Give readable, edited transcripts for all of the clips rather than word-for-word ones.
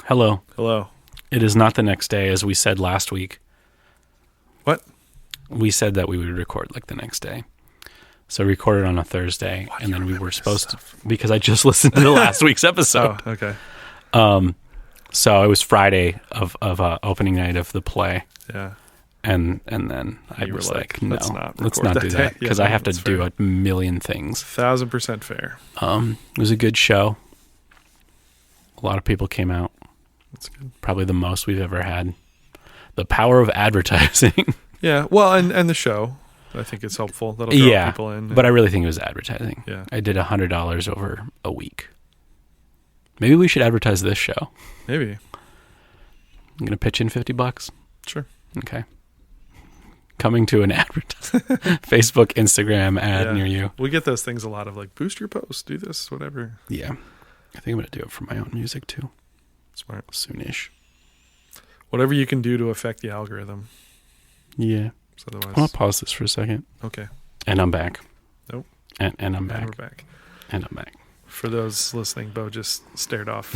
Hello. Hello. It is not the next day, as we said last week. What? We said that we would record like the next day. So we recorded on a Thursday, and then we were supposed to, because I just listened to the last week's episode. Oh, okay. So it was Friday of opening night of the play. Yeah. And then I was like, no, let's not do that, because I have to do a million things. 1,000% fair. It was a good show. A lot of people came out. That's good. Probably the most we've ever had. The power of advertising. Yeah. Well, and the show, I think it's helpful. That'll draw people in. But I really think it was advertising. Yeah. I did $100 over a week. Maybe we should advertise this show. Maybe. I'm going to pitch in $50. Sure. Okay. Coming to an Facebook, Instagram ad near you. We get those things a lot of like, boost your post, do this, whatever. Yeah. I think I'm going to do it for my own music too. Smart. Soonish. Whatever you can do to affect the algorithm. Yeah. Otherwise, I'm going to pause this for a second. Okay. And I'm back. Nope. And I'm back. And we're back. And I'm back. For those listening, Bo just stared off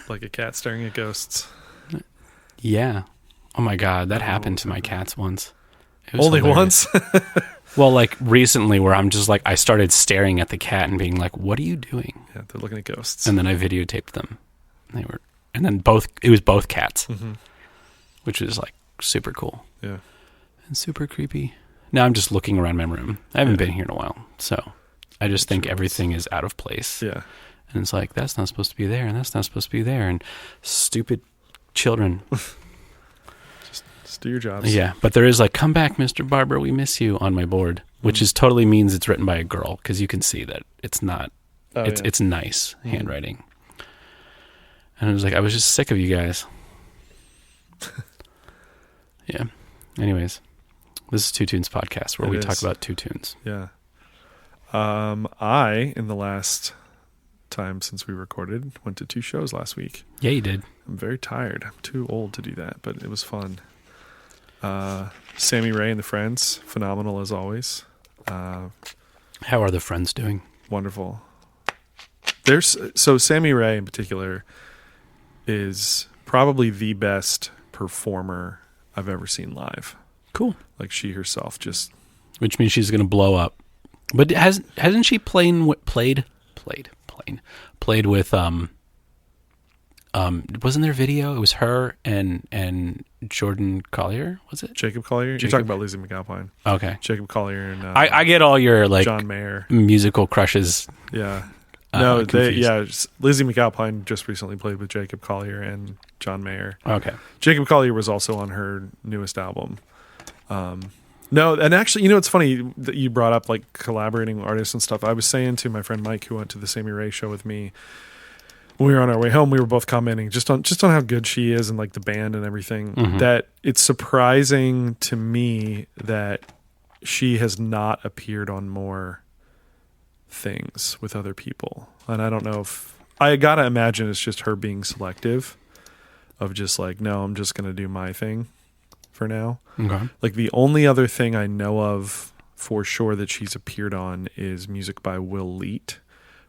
like a cat staring at ghosts. Yeah. Oh my God. That happened to my cats once. Only hilarious. Once? Well, like recently where I'm just like, I started staring at the cat and being like, what are you doing? Yeah, they're looking at ghosts. And then I videotaped them. And then it was both cats, which was like super cool. Yeah. And super creepy. Now I'm just looking around my room. I haven't been here in a while. So I just think everything is out of place. Yeah. And it's like, that's not supposed to be there. And that's not supposed to be there. And stupid children. Just do your jobs. Yeah. But there is like, come back, Mr. Barber. We miss you on my board, which is totally means it's written by a girl. Cause you can see that it's not, it's nice handwriting. And I was like, I was just sick of you guys. Yeah. Anyways, this is Two Tunes Podcast, where we talk about two tunes. Yeah. I, in the last time since we recorded, went to 2 shows last week. Yeah, you did. I'm very tired. I'm too old to do that, but it was fun. Sammy Ray and the Friends, phenomenal as always. How are the Friends doing? Wonderful. So Sammy Ray in particular is probably the best performer I've ever seen live. Cool. Like she herself just... Which means she's going to blow up. But hasn't she played with, wasn't there video? It was her and Jordan Collier, was it? Jacob Collier? You're talking about Lizzie McAlpine. Okay. Jacob Collier and... I get all your like John Mayer musical crushes. Yeah. No, Lizzie McAlpine just recently played with Jacob Collier and John Mayer. Okay. Jacob Collier was also on her newest album. No, and actually, it's funny that you brought up like collaborating artists and stuff. I was saying to my friend Mike, who went to the Sammy Ray show with me, when we were on our way home, we were both commenting just on how good she is and like the band and everything, that it's surprising to me that she has not appeared on more things with other people. And I don't know if I gotta imagine it's just her being selective of just like, no, I'm just gonna do my thing for now. Okay. Like the only other thing I know of for sure that she's appeared on is music by Will Leet,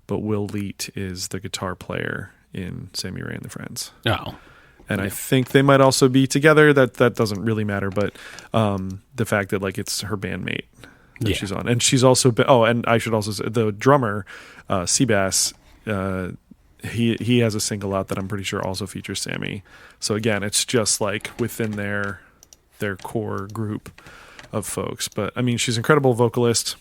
but Will Leet is the guitar player in Sammy Ray and the Friends. Oh. And I think they might also be together. That doesn't really matter, but the fact that like it's her bandmate that she's on. And she's also been, and I should also say the drummer, Seabass, he has a single out that I'm pretty sure also features Sammy. So again, it's just like within their core group of folks. But I mean, she's an incredible vocalist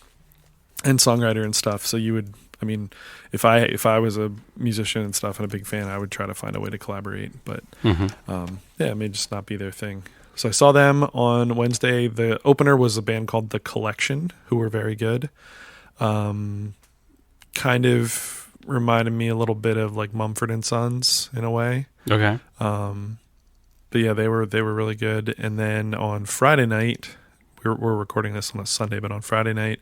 and songwriter and stuff. So if I was a musician and stuff and a big fan, I would try to find a way to collaborate. But it may just not be their thing. So I saw them on Wednesday. The opener was a band called The Collection, who were very good. Kind of reminded me a little bit of like Mumford & Sons in a way. Okay. But yeah, they were really good. And then on Friday night, we're recording this on a Sunday, but on Friday night,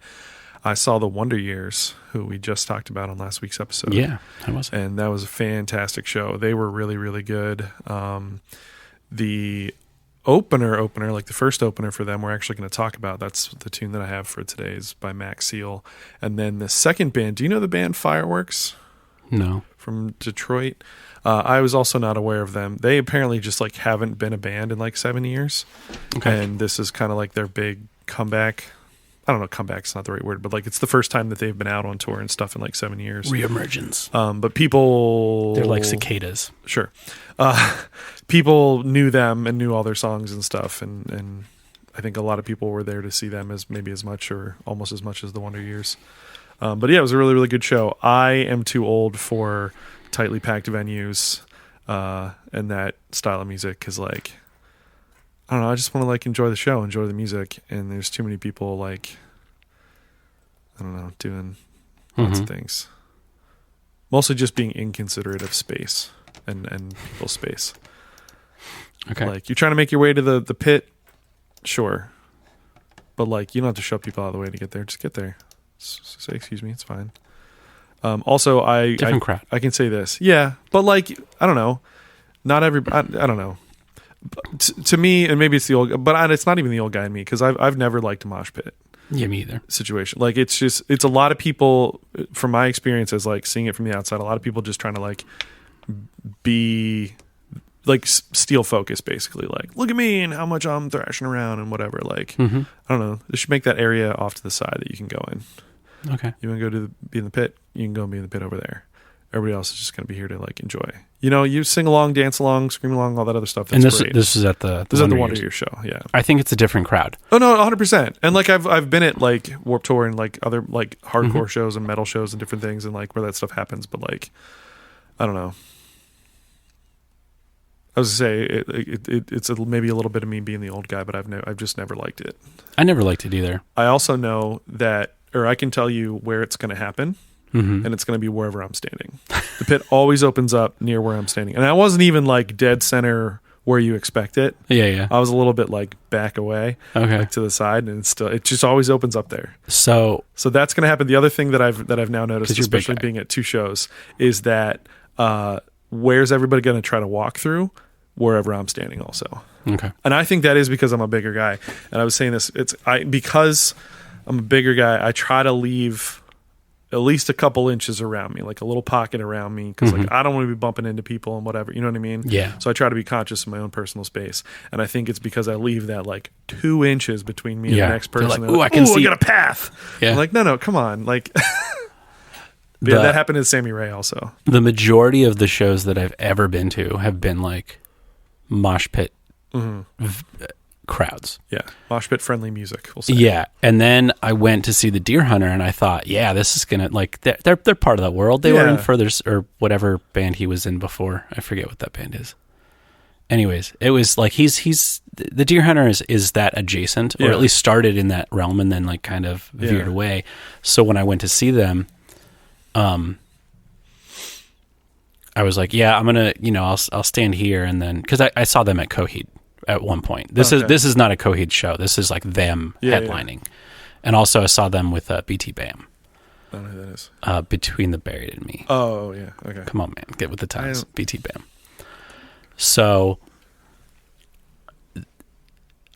I saw the Wonder Years, who we just talked about on last week's episode. Yeah, that was it. And that was a fantastic show. They were really, really good. The opener, like the first opener for them, we're actually going to talk about. That's the tune that I have for today is by Macseal. And then the second band, do you know the band Fireworks? No. From Detroit. I was also not aware of them. They apparently just like haven't been a band in like 7 years. Okay. And this is kind of like their big comeback. I don't know, comeback's not the right word, but like it's the first time that they've been out on tour and stuff in like 7 years. Reemergence. But people... They're like cicadas. Sure. People knew them and knew all their songs and stuff. And I think a lot of people were there to see them as maybe as much or almost as much as the Wonder Years. But yeah, it was a really, really good show. I am too old for tightly packed venues and that style of music because like... I don't know. I just want to like enjoy the show, enjoy the music, and there's too many people like I don't know doing lots of things. Mostly just being inconsiderate of space and people's space. Okay, like you're trying to make your way to the pit, sure, but like you don't have to shove people out of the way to get there. Just get there. Say excuse me, it's fine. Also, different crowd. I can say this, yeah, but like I don't know, not every I don't know. To me, and maybe it's the old, but it's not even the old guy in me because I've never liked a mosh pit. Yeah, me either. Situation like it's a lot of people. From my experience as like seeing it from the outside, a lot of people just trying to like be like steal focus, basically. Like, look at me and how much I'm thrashing around and whatever. Like, I don't know. They should make that area off to the side that you can go in. Okay, you want to go be in the pit? You can go and be in the pit over there. Everybody else is just going to be here to like enjoy. You know, you sing along, dance along, scream along, all that other stuff. That's great. This is at the Wonder Years show. Yeah, I think it's a different crowd. Oh no, 100%. And like I've been at like Warped Tour and like other like hardcore shows and metal shows and different things and like where that stuff happens. But like, I don't know. I was gonna say it's maybe a little bit of me being the old guy, but I've just never liked it. I never liked it either. I also know that, or I can tell you where it's going to happen. And it's going to be wherever I'm standing. The pit always opens up near where I'm standing. And I wasn't even like dead center where you expect it. Yeah. I was a little bit like back away, like to the side, and it just always opens up there. So that's going to happen. The other thing that I've now noticed, especially being at 2 shows, is that where's everybody going to try to walk through? Wherever I'm standing also. Okay. And I think that is because I'm a bigger guy. And I was saying this, because I'm a bigger guy, I try to leave at least a couple inches around me, like a little pocket around me, because like I don't want to be bumping into people and whatever, you know what I mean? Yeah. So I try to be conscious of my own personal space, and I think it's because I leave that like 2 inches between me and the next person. Like, ooh, I can see. I got a path. Yeah. I'm like, no, come on, like. That happened to Sammy Ray also. The majority of the shows that I've ever been to have been like mosh pit crowds. Yeah, mosh pit friendly music, we'll say. Yeah, and then I went to see the Deer Hunter, and I thought, yeah, this is gonna like they're part of that world. They were in Furthers or whatever band he was in before. I forget what that band is. Anyways, it was like he's the Deer Hunter is that adjacent, or at least started in that realm, and then like kind of veered away. So when I went to see them, I was like, yeah, I'm gonna, I'll stand here, and then because I saw them at Coheed at one point. This is not a Coheed show. This is like them headlining, and also I saw them with BT Bam. I don't know who that is. Between the Buried and Me. Oh yeah, okay. Come on, man, get with the times. BT Bam. So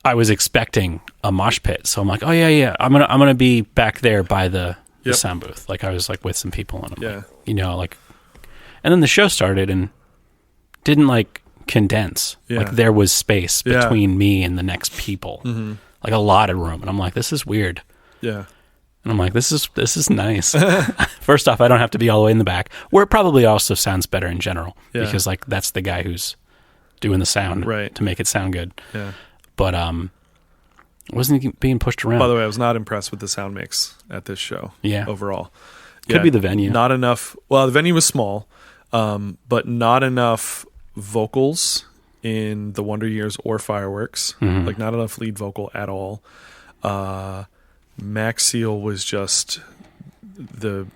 I was expecting a mosh pit, so I'm like, oh yeah, I'm gonna be back there by the sound booth. Like I was like with some people, and I'm like, and then the show started and didn't like condense. Like there was space between me and the next people, like a lot of room, and I'm like, this is weird. Yeah. And I'm like, this is nice. First off, I don't have to be all the way in the back, where it probably also sounds better in general, because like that's the guy who's doing the sound to make it sound good. Yeah. But wasn't being pushed around. By the way, I was not impressed with the sound mix at this show. Yeah. Overall. Could be the venue. Not enough. Well, the venue was small, but not enough vocals in the Wonder Years or Fireworks. Like not enough lead vocal at all. Macseal was just the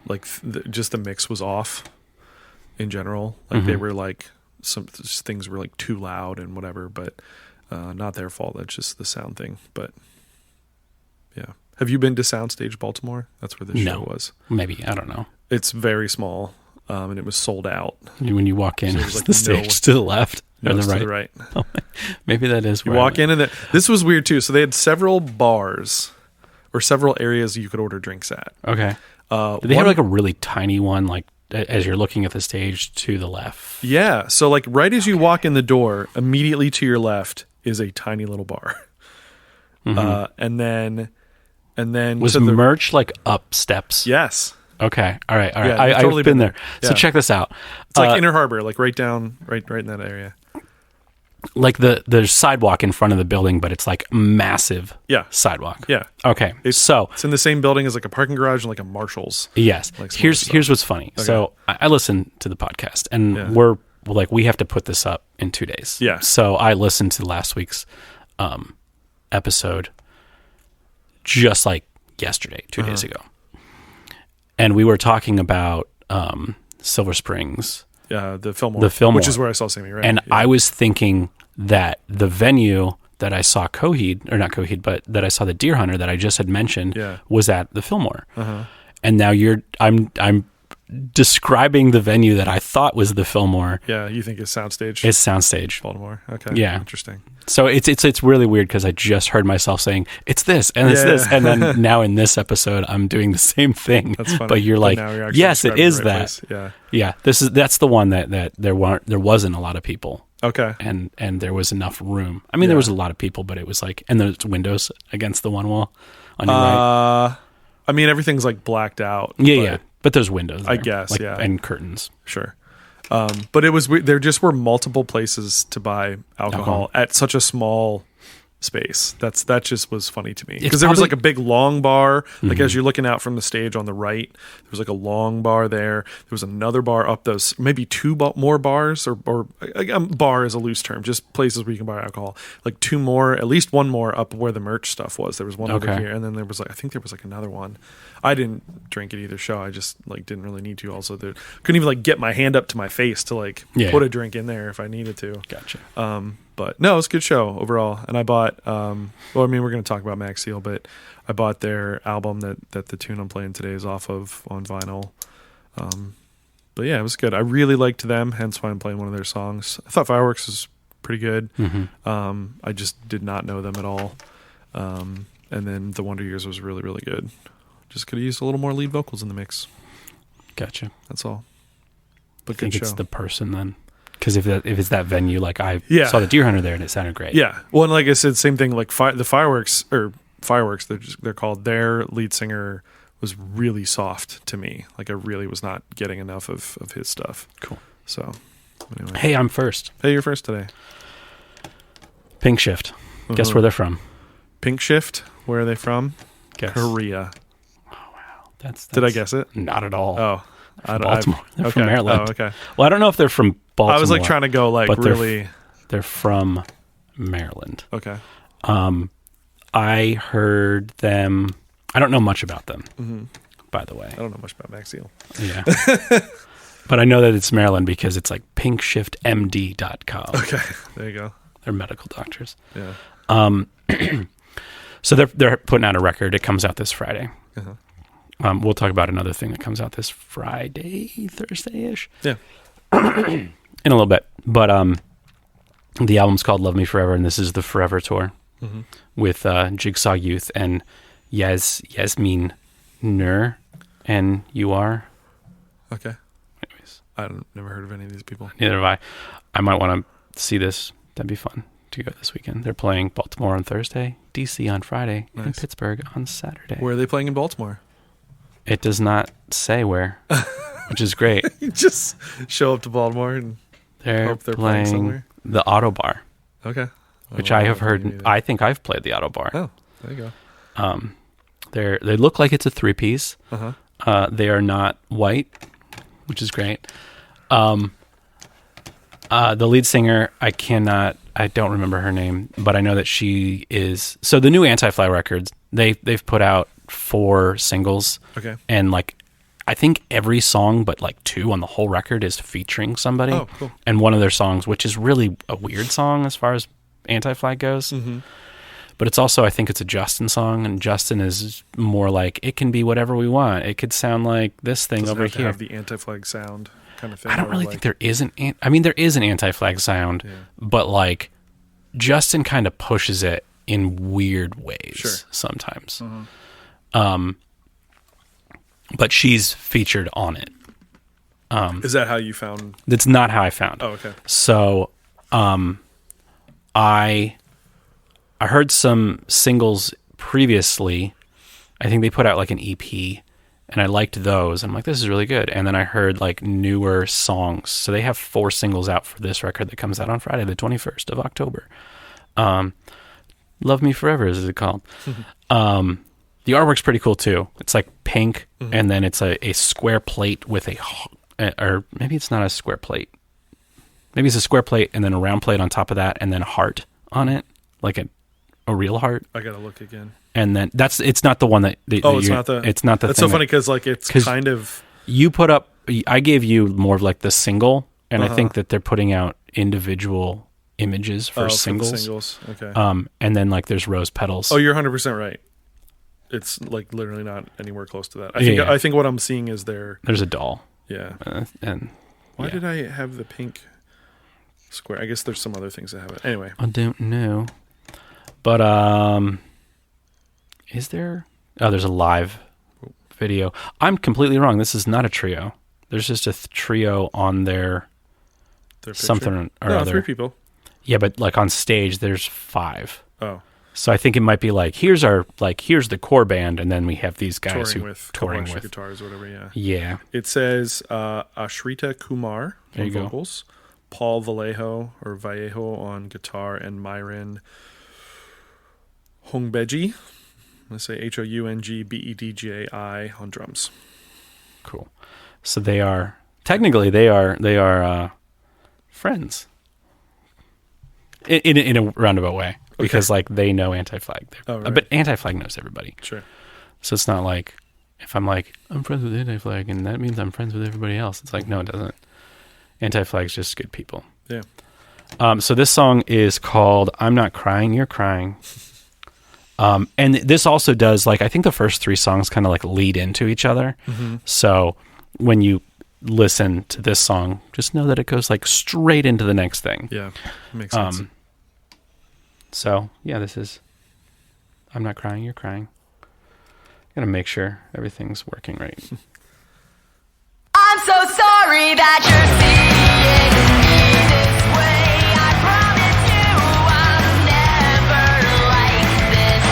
mix was off in general. Like they were like some things were like too loud and whatever, but not their fault. That's just the sound thing. But yeah, have you been to Soundstage Baltimore? That's where the show was. Maybe, I don't know. It's very small, and it was sold out. When you walk in, so like the stage to the left or the right? To the right. Oh, maybe that is. You walk in, and this was weird too. So they had several bars or several areas you could order drinks at. Okay. Did they have like a really tiny one, like as you're looking at the stage to the left. Yeah. So like right as you walk in the door, immediately to your left is a tiny little bar. And then was merch like up steps? Yes. Okay. All right. Yeah, I've totally been there. Yeah. So check this out. It's like Inner Harbor, like right in that area. Like the sidewalk in front of the building, but it's like massive sidewalk. Yeah. Okay. It's in the same building as like a parking garage and like a Marshall's. Yes. Like here's what's funny. Okay. So I listen to the podcast, and we're like, we have to put this up in 2 days. Yeah. So I listened to last week's episode just like yesterday, 2 days ago. And we were talking about Silver Springs. Yeah, the Fillmore. Which is where I saw Sammy, right? And I was thinking that the venue that I saw not Coheed, but that I saw the Deer Hunter that I just had mentioned was at the Fillmore. And now I'm describing the venue that I thought was the Fillmore. Yeah, you think it's Soundstage? It's Soundstage. Baltimore. Okay. Yeah. Interesting. So it's really weird because I just heard myself saying it's this and it's this, and then now in this episode I'm doing the same thing. That's funny. But you're like, yes, it is that. Place. Yeah. That's the one that there wasn't a lot of people. Okay. And there was enough room. I mean, there was a lot of people, but it was like, and there's windows against the one wall on your right. I mean, everything's like blacked out. Yeah. But there's windows there, I guess, and curtains. Sure. But it was there just were multiple places to buy alcohol at such a small space. That just was funny to me because there was like a big long bar. Like as you're looking out from the stage on the right, there was like a long bar there. There was another bar up those, maybe two more bars or bar is a loose term, just places where you can buy alcohol. Like two more, at least one more up where the merch stuff was. There was one over here, and then there was like, I think there was like another one. I didn't drink at either show. I just like didn't really need to. Also, couldn't even like get my hand up to my face to like put a drink in there if I needed to. Gotcha. But no, it was a good show overall. And I bought, well, I mean, we're going to talk about Macseal, but I bought their album that the tune I'm playing today is off of on vinyl. But yeah, it was good. I really liked them, hence why I'm playing one of their songs. I thought Fireworks was pretty good. I just did not know them at all. And then The Wonder Years was really, really good. Just could have used a little more lead vocals in the mix. Gotcha. That's all. But I think it's the person then. Because if it's that venue, like I saw the Deer Hunter there and it sounded great. Yeah. Well, and like I said, same thing. Like the Fireworks, they're called. Their lead singer was really soft to me. Like I really was not getting enough of his stuff. Cool. So, anyway. Hey, I'm first. Hey, you're first today. Pinkshift. Guess where they're from? Pinkshift. Where are they from? Guess. Korea. Oh wow. That's Did I guess it? Not at all. Oh. Baltimore. They're from Maryland. Oh, okay. Well, I don't know if they're from Baltimore. I was like trying to go like really. They're from Maryland. Okay. I heard them. I don't know much about them, by the way. I don't know much about Macseal. Yeah. But I know that it's Maryland because it's like pinkshiftmd.com. Okay. There you go. They're medical doctors. Yeah. So they're putting out a record. It comes out this Friday. We'll talk about another thing that comes out this Friday, Thursday-ish. Yeah. In a little bit. But the album's called Love Me Forever, and this is the Forever Tour with Jigsaw Youth and Yasmin Nur, and you are? Okay. Anyways, I've never heard of any of these people. Neither have I. I might want to see this. That'd be fun to go this weekend. They're playing Baltimore on Thursday, DC on Friday, and Pittsburgh on Saturday. Where are they playing in Baltimore? It does not say where, which is great. You just show up to Baltimore and hope they're playing somewhere. The Auto Bar. Okay. Which I have heard. I think I've played the Auto Bar. Oh, there you go. They look like it's a 3-piece. They are not white, which is great. The lead singer, I don't remember her name, but I know that she is. So the new Anti-Fly records, they've put out 4 singles. Okay. And like, I think every song, but like 2 on the whole record is featuring somebody. Oh, cool. And one of their songs, which is really a weird song as far as Anti-Fly goes. But it's also, I think it's a Justin song, and Justin is more like, it can be whatever we want. It could sound like this thing over here. Have the Anti-Flag sound kind of thing. I don't really think there is there is an Anti-Flag sound, but like Justin kind of pushes it in weird ways sometimes. But she's featured on it. Is that how you found? That's not how I found. Oh, okay. So, I heard some singles previously. I think they put out like an EP, and I liked those. I'm like, this is really good. And then I heard like newer songs. So they have 4 singles out for this record that comes out on Friday, the 21st of October. Love Me Forever is it called. The artwork's pretty cool too. It's like pink, and then it's a square plate with or maybe it's not a square plate. Maybe it's a square plate and then a round plate on top of that, and then a heart on it, like a real heart. I gotta look again. And then it's not the one that. It's not the. It's not the. That's so funny because like it's kind of. You put up. I gave you more of like the single, and I think that they're putting out individual images for singles. For singles, okay. And then like there's rose petals. Oh, you're 100% right. It's like literally not anywhere close to that. I think what I'm seeing is there's a doll. Yeah. And why did I have the pink square? I guess there's some other things that have it. Anyway, I don't know. But is there? Oh, there's a live video. I'm completely wrong. This is not a trio. There's just a trio on their something or other. 3 people. Yeah, but like on stage, there's 5. Oh. So I think it might be like here's the core band, and then we have these guys touring with guitars or whatever. Yeah. Yeah. It says Ashrita Kumar on go. vocals, Paul Vallejo on guitar, and Myron Hongbeji. Let's say HOUNGBEDJI on drums. Cool. So they are technically they are friends in a roundabout way, because like they know Anti-Flag. Right. But Anti-Flag knows everybody. Sure. So it's not like if I'm like I'm friends with Anti-Flag and that means I'm friends with everybody else. It's like no, it doesn't. Anti-Flag's just good people. Yeah. So this song is called "I'm Not Crying, You're Crying." And this also does, like, I think the first 3 songs kind of like lead into each other. Mm-hmm. So when you listen to this song, just know that it goes like straight into the next thing. Yeah, makes sense. So yeah, this is I'm Not Crying, You're Crying. Gotta make sure everything's working right. I'm so sorry that you're seeing me this way. I promise you I'm never like this.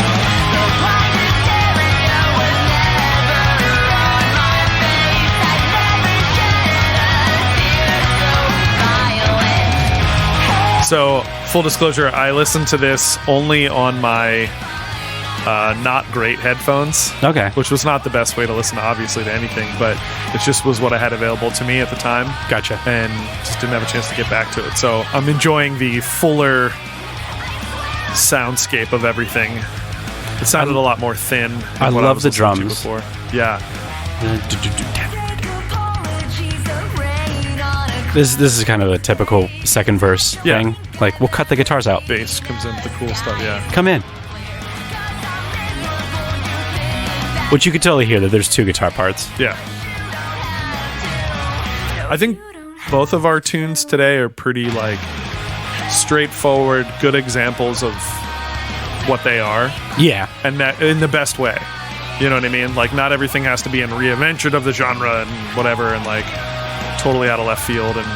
The white hysteria was never on my face. I'd never shed a tear so violent. So, full disclosure, I listened to this only on my not great headphones. Okay. Which was not the best way to listen, obviously, to anything, but it just was what I had available to me at the time. Gotcha. And just didn't have a chance to get back to it. So I'm enjoying the fuller soundscape of everything. It sounded a lot more thin. I love the drums. Before. Yeah. This is kind of a typical second verse thing. Like, we'll cut the guitars out. Bass comes in with the cool stuff, yeah. Come in. Which you could totally hear that there's 2 guitar parts. Yeah. I think both of our tunes today are pretty, like, straightforward, good examples of what they are. Yeah. And that in the best way. You know what I mean? Like, not everything has to be in reinvention of the genre and whatever, and, like, totally out of left field. And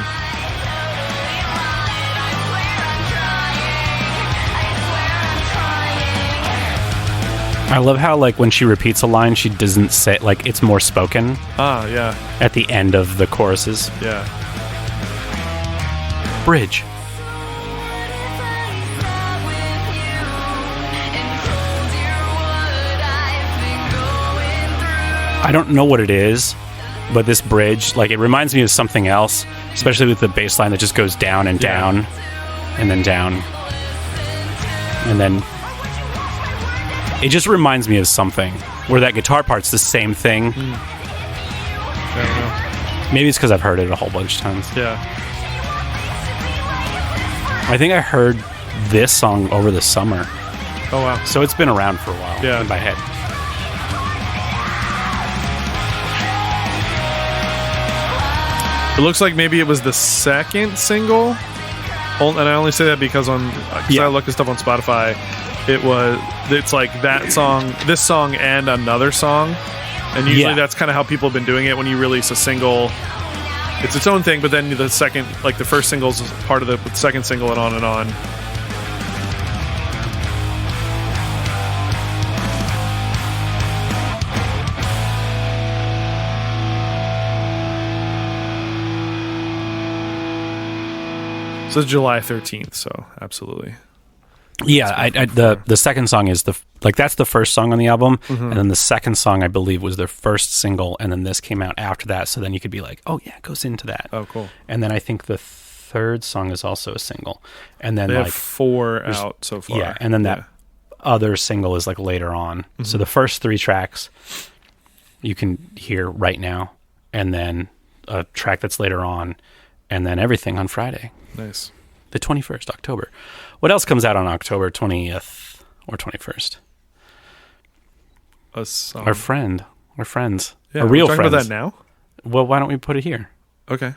I love how, like, when she repeats a line, she doesn't say, like, it's more spoken. Ah, yeah. At the end of the choruses. Yeah. Bridge. I don't know what it is, but this bridge, like, it reminds me of something else, especially with the bass line that just goes down and down, and then down, and then it just reminds me of something where that guitar part's the same thing. I don't know. Maybe it's because I've heard it a whole bunch of times. Yeah. I think I heard this song over the summer. Oh, wow. So it's been around for a while in my head. It looks like maybe it was the second single. And I only say that because I looked at stuff on Spotify. It's like that song, this song, and another song. And usually that's kind of how people have been doing it when you release a single It's its own thing, but then the second, like the first single is part of the second single and on and on. So it's July 13th, so absolutely. Yeah, the second song is that's the first song on the album, and then the second song I believe was their first single, and then this came out after that. So then you could be like, oh yeah, it goes into that. Oh, cool. And then I think the third song is also a single, and then They like have 4 out so far. yeah, and then that other single is like later on. So the first 3 tracks you can hear right now, and then a track that's later on, and then everything on Friday. Nice. The 21st, October. What else comes out on October 20th or 21st? Our friends. Yeah, Our real we're talking friends. about that now? Well, why don't we put it here? Okay.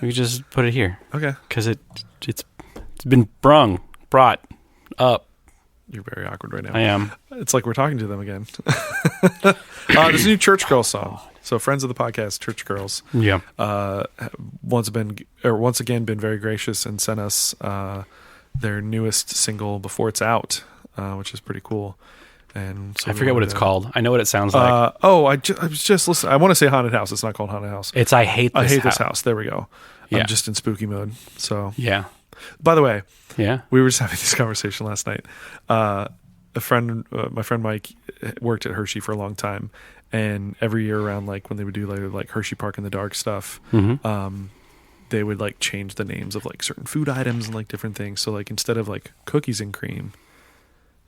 We just put it here. Okay. Because it's been brought up. You're very awkward right now. I am. It's like we're talking to them again. There's a new Church Girls song. So friends of the podcast, Church Girls, Yeah. once again been very gracious and sent us their newest single before it's out, which is pretty cool. And so I forget what it's called. I know what it sounds like. I was just listening. I want to say Haunted House. It's not called Haunted House. It's I Hate This House. There we go. Yeah. I'm just in spooky mode. So Yeah. by the way, Yeah. we were just having this conversation last night. My friend Mike worked at Hershey for a long time, and every year around like when they would do like Hershey Park in the Dark stuff, they would like change the names of like certain food items and like different things. So like instead of like cookies and cream,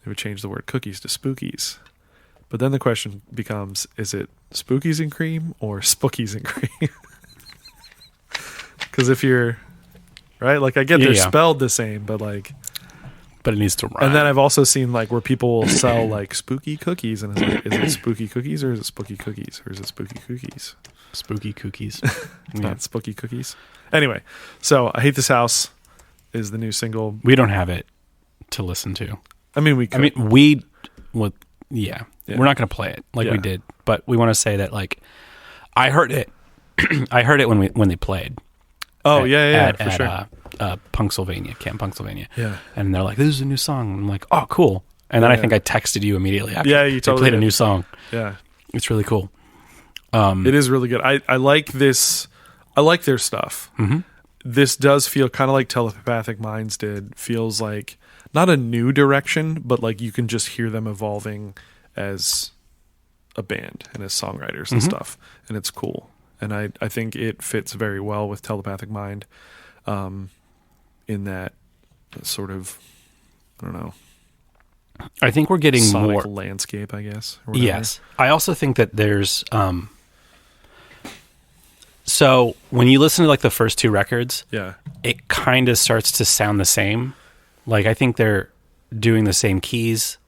they would change the word cookies to spookies. But then the question becomes, is it spookies and cream or spookies and cream? Because if you're right, like I get they're spelled the same, but like, but it needs to rhyme. and then I've also seen like where people will sell like spooky cookies, and it's like, is it spooky cookies or is it spooky cookies or is it spooky cookies? Spooky cookies. It's not spooky cookies. Anyway, so I Hate This House is the new single. We don't have it to listen to. I mean, we could. We're not going to play it like we did, but we want to say that like I heard it. I heard it when they played. Oh, at for sure. Camp Punksylvania. Yeah. And they're like, this is a new song. And I'm like, oh, cool. And then I think I texted you immediately after. Yeah, you they totally played did. a new song. Yeah. It's really cool. It is really good. I like this. I like their stuff. Mm-hmm. This does feel kind of like Telepathic Minds did. Feels like not a new direction, but like you can just hear them evolving as a band and as songwriters and stuff. And it's cool. And I think it fits very well with Telepathic Mind in that sort of, I don't know. I think we're getting sonic more landscape, I guess. Or whatever. Yes. I also think that there's so when you listen to like the first 2 records, it kind of starts to sound the same. Like I think they're doing the same keys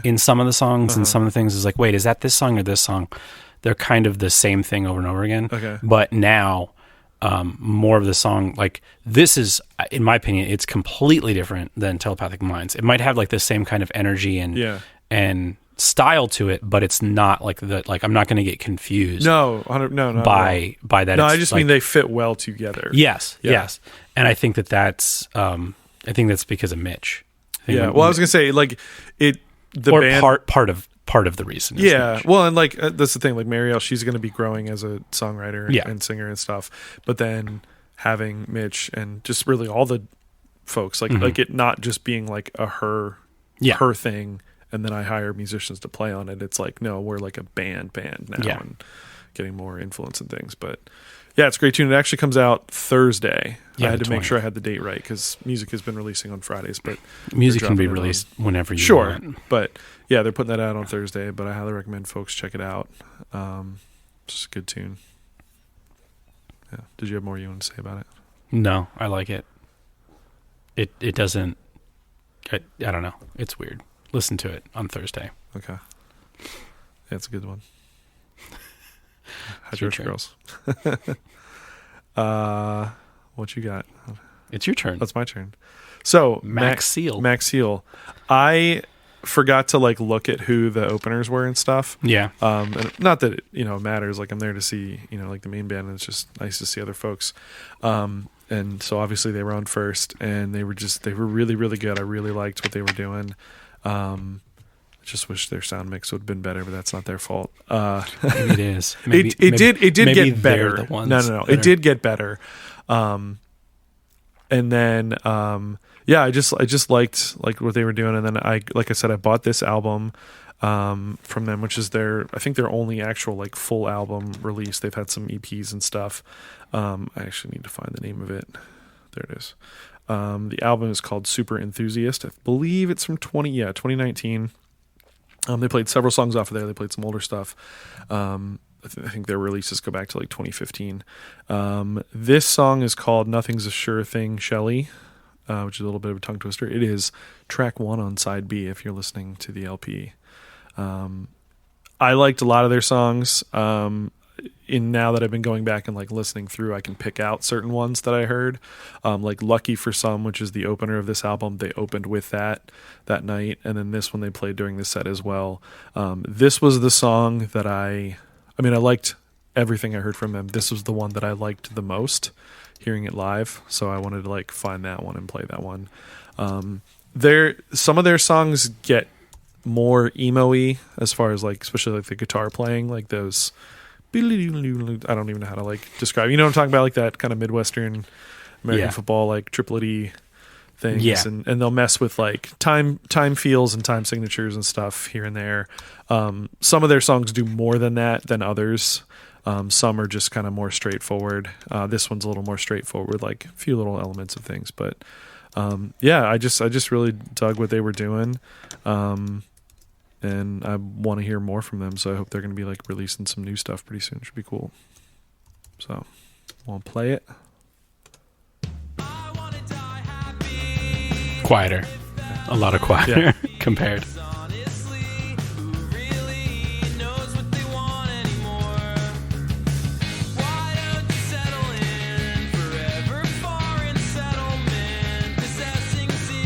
in some of the songs, and some of the things is like, wait, is that this song or this song? They're kind of the same thing over and over again. Okay. But now more of the song, like this is, in my opinion, it's completely different than Telepathic Minds. It might have like the same kind of energy and style to it, but it's not like the I'm not going to get confused. No, by that. No, I just mean they fit well together. Yes, and I think that's because of Mitch. I was gonna say like it. The band part of the reason. Well, and like that's the thing. Like Marielle, she's going to be growing as a songwriter and singer and stuff. But then having Mitch and just really all the folks, like it not just being like a her thing, and then I hire musicians to play on it. It's like no, we're like a band now and getting more influence and things. But yeah, it's a great tune. It actually comes out Thursday. I had to make sure I had the date right because music has been releasing on Fridays, but music can be released whenever you want. But yeah, they're putting that out on Thursday, but I highly recommend folks check it out. Just a good tune. Yeah. Did you have more you want to say about it? No, I like it. It doesn't. I don't know. It's weird. Listen to it on Thursday. Okay. Yeah, it's a good one. Church Girls. What you got? It's your turn. That's my turn. So Macseal. Macseal. I forgot to like look at who the openers were and stuff. Yeah. And not that it, matters. Like I'm there to see, like the main band, and it's just nice to see other folks. And so obviously they were on first, and they were really, really good. I really liked what they were doing. I just wish their sound mix would have been better, but that's not their fault. Maybe it is. It did maybe get better. The ones No. It did get better. And then, I just liked what they were doing. And then like I said, I bought this album, from them, which is I think their only actual like full album release. They've had some EPs and stuff. I actually need to find the name of it. There it is. The album is called Super Enthusiast. I believe it's from 2019. They played several songs off of there. They played some older stuff. I think their releases go back to like 2015. This song is called Nothing's a Sure Thing, Shelly, which is a little bit of a tongue twister. It is track 1 on side B if you're listening to the LP. I liked a lot of their songs. Now that I've been going back and like listening through, I can pick out certain ones that I heard. Like Lucky for Some, which is the opener of this album. They opened with that night. And then this one they played during the set as well. This was the song that I liked everything I heard from them. This was the one that I liked the most, hearing it live. So I wanted to like find that one and play that one. Some of their songs get more emo-y as far as like, especially like the guitar playing, like those, I don't even know how to like describe, what I'm talking about, like that kind of Midwestern American football, like triplet-y things. Yeah. And they'll mess with like time feels and time signatures and stuff here and there. Some of their songs do more than that than others. Some are just kind of more straightforward. This one's a little more straightforward, like a few little elements of things, but I just really dug what they were doing. And I want to hear more from them, so I hope they're going to be like releasing some new stuff pretty soon. It should be cool. So, want to play it? Quieter. A lot of quieter compared.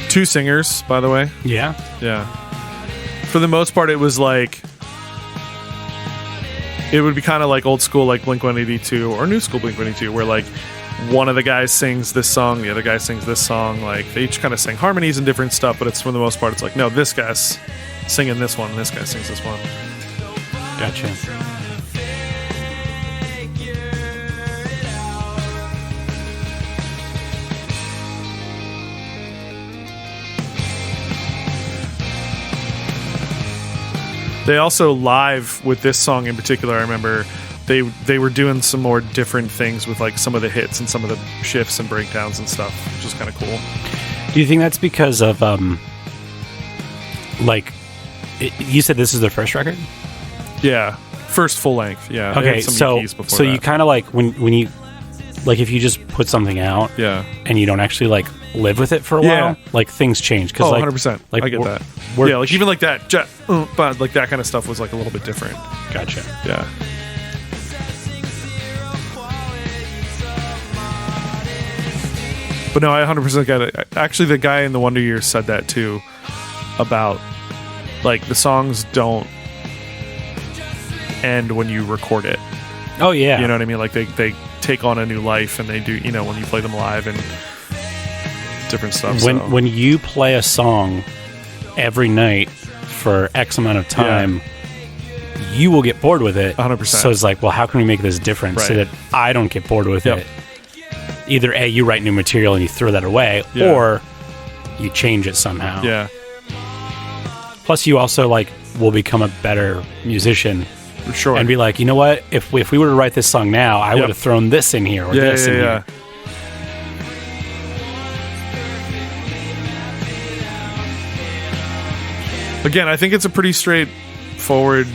Two singers, by the way. Yeah. For the most part, it was like, it would be kind of like old school, like Blink-182 or new school Blink-182, where like one of the guys sings this song, the other guy sings this song. Like they each kind of sing harmonies and different stuff, but it's for the most part, it's like, no, this guy's singing this one, and this guy sings this one. Gotcha. They also live with this song in particular, I remember they were doing some more different things with like some of the hits and some of the shifts and breakdowns and stuff, which is kind of cool. Do you think that's because of you said this is their first record? Yeah, first full length. Yeah. Okay, so you kind of like when you like if you just put something out, and you don't actually like live with it for a while, like things change. Cause, 100%. Like I get that. Yeah, like even like that, but like that kind of stuff was like a little bit different. Gotcha. Yeah. But no, I 100% get it. Actually, the guy in the Wonder Years said that too, about like the songs don't end when you record it. Oh yeah. You know what I mean? Like they take on a new life, and they do, when you play them live and different stuff. When you play a song every night for X amount of time, you will get bored with it. 100%. So it's like, well, how can we make this different so that I don't get bored with it? Either A, you write new material and you throw that away, or you change it somehow. Yeah. Plus, you also like will become a better musician. For sure. And be like, you know what? If we were to write this song now, I would have thrown this in here or this in here. Again, I think it's a pretty straightforward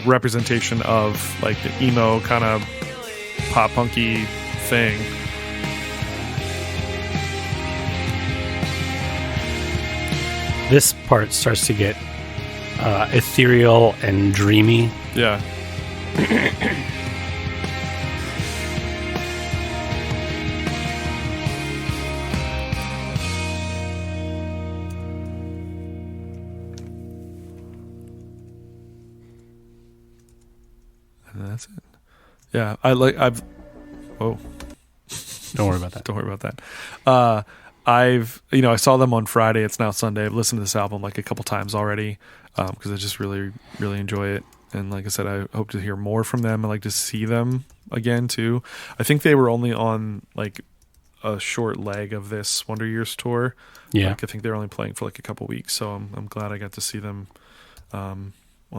representation of like the emo kind of pop punky thing. This part starts to get ethereal and dreamy. Yeah. that's it. Yeah, I've. Oh, Don't worry about that. don't worry about that. I saw them on Friday. It's now Sunday. I've listened to this album like a couple times already because I just really, really enjoy it. And like I said, I hope to hear more from them. I like to see them again too. I think they were only on like a short leg of this Wonder Years tour. Yeah. Like, I think they're only playing for like a couple weeks. So I'm glad I got to see them on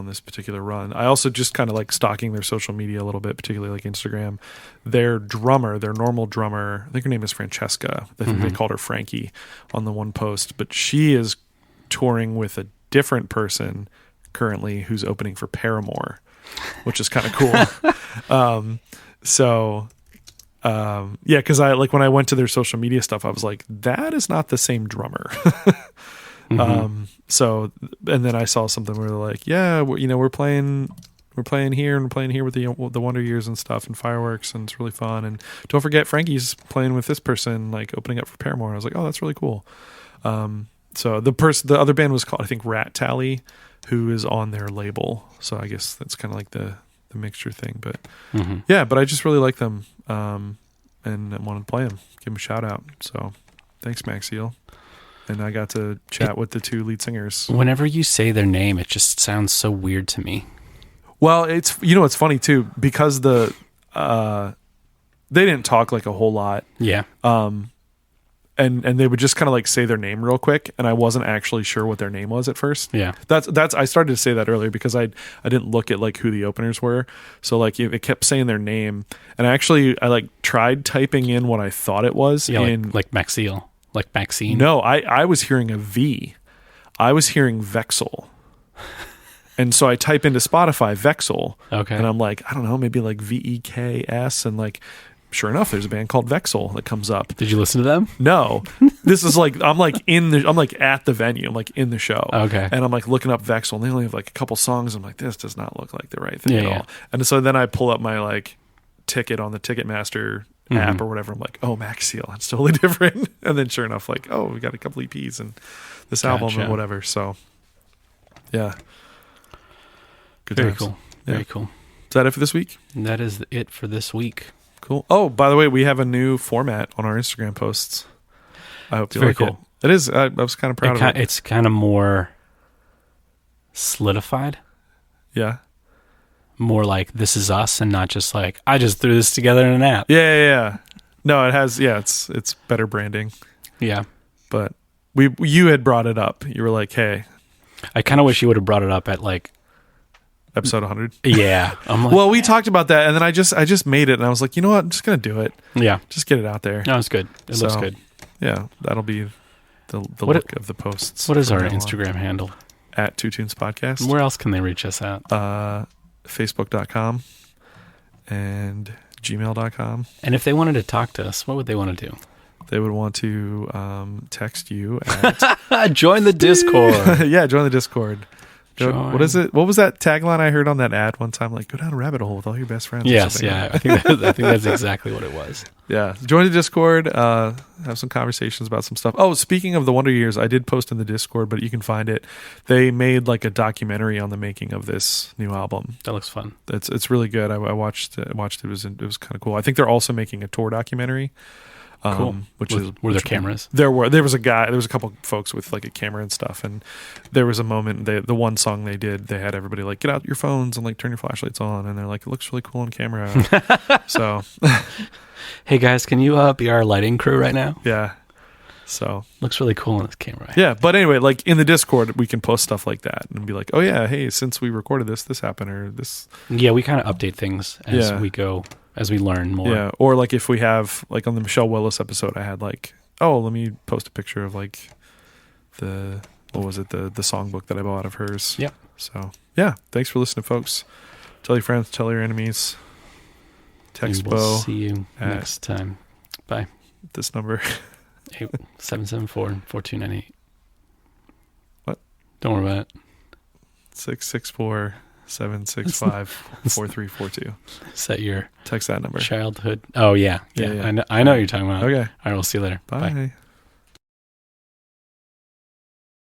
this particular run. I also just kind of like stalking their social media a little bit, particularly like Instagram. Their drummer, their normal drummer, I think her name is Francesca. I think they called her Frankie on the one post, but she is touring with a different person currently who's opening for Paramore, which is kind of cool. Yeah, because I like when I went to their social media stuff, I was like, that is not the same drummer. So, and then I saw something where they're like, yeah, we're playing here and we're playing here with the Wonder Years and stuff and fireworks, and it's really fun. And don't forget, Frankie's playing with this person, like opening up for Paramore. I was like, oh, that's really cool. So the other band was called, I think, Rat Tally, who is on their label. So I guess that's kind of like the mixture thing. But yeah, but I just really like them, and I wanted to play them, give them a shout out. So thanks, Macseal. And I got to chat with the two lead singers. Whenever you say their name, it just sounds so weird to me. Well, it's it's funny too, because they didn't talk like a whole lot. Yeah. And they would just kind of like say their name real quick, and I wasn't actually sure what their name was at first. Yeah. That's I started to say that earlier because I didn't look at like who the openers were. So like it kept saying their name, and I like tried typing in what I thought it was like Macseal. Like Maxine? No, I was hearing a V. I was hearing Vexel. And so I type into Spotify Vexel. Okay. And I'm like, I don't know, maybe like VEKS. And like, sure enough, there's a band called Vexel that comes up. Did you listen to them? No. This is like, I'm like at the venue. I'm like in the show. Okay. And I'm like looking up Vexel, and they only have like a couple songs. I'm like, this does not look like the right thing at all. And so then I pull up my like ticket on the Ticketmaster app or whatever. I'm like, oh, Macseal, it's totally different. And then sure enough, like, oh, we got a couple EPs and this album and whatever. So yeah, good Very times. cool. Yeah. Very cool. Is that it for this week? That is it for this week. Cool. Oh, by the way, we have a new format on our Instagram posts. I hope you very like cool. it. It is. I was kind of proud of it. It's kind of more solidified. Yeah. More like this is us, and not just like I just threw this together in an app. Yeah. No, it has. Yeah, it's better branding. Yeah. But you had brought it up. You were like, hey, I kind of wish you would have brought it up at like episode 100. Yeah. I'm like, well, we talked about that, and then I just made it, and I was like, you know what? I'm just gonna do it. Yeah. Just get it out there. No, it's good. It looks good. Yeah, that'll be the look of the posts. What is our Instagram handle? At Two Tunes Podcast. Where else can they reach us at? Facebook.com and gmail.com. And if they wanted to talk to us, what would they want to do? They would want to text you at join the Discord. Yeah, join the Discord. What is it? What was that tagline I heard on that ad one time? Like, go down a rabbit hole with all your best friends. Yes, yeah. I think that's exactly what it was. Yeah. Join the Discord. Have some conversations about some stuff. Oh, speaking of the Wonder Years, I did post in the Discord, but you can find it. They made like a documentary on the making of this new album. That looks fun. It's really good. I watched it. It was kind of cool. I think they're also making a tour documentary. Cool. Were there cameras? There was a couple folks with like a camera and stuff, and there was a moment the one song they did, they had everybody like get out your phones and like turn your flashlights on, and they're like, it looks really cool on camera. So hey guys, can you be our lighting crew right now? Yeah. So looks really cool on this camera. Yeah, but anyway, like in the Discord we can post stuff like that and be like, oh yeah, hey, since we recorded this happened, or this. Yeah, we kind of update things as we go. As we learn more. Yeah. Or like if we have, like on the Michelle Willis episode, I had like, oh, let me post a picture of like the songbook that I bought of hers. Yep. So yeah. Thanks for listening, folks. Tell your friends, tell your enemies. Text We'll Bo. see you next time. Bye. This number. 774-4298. What? Don't worry about it. 664-765-4342. Set your text that number. Childhood. Oh yeah. I know what you're talking about. Okay. All right, we'll see you later. Bye.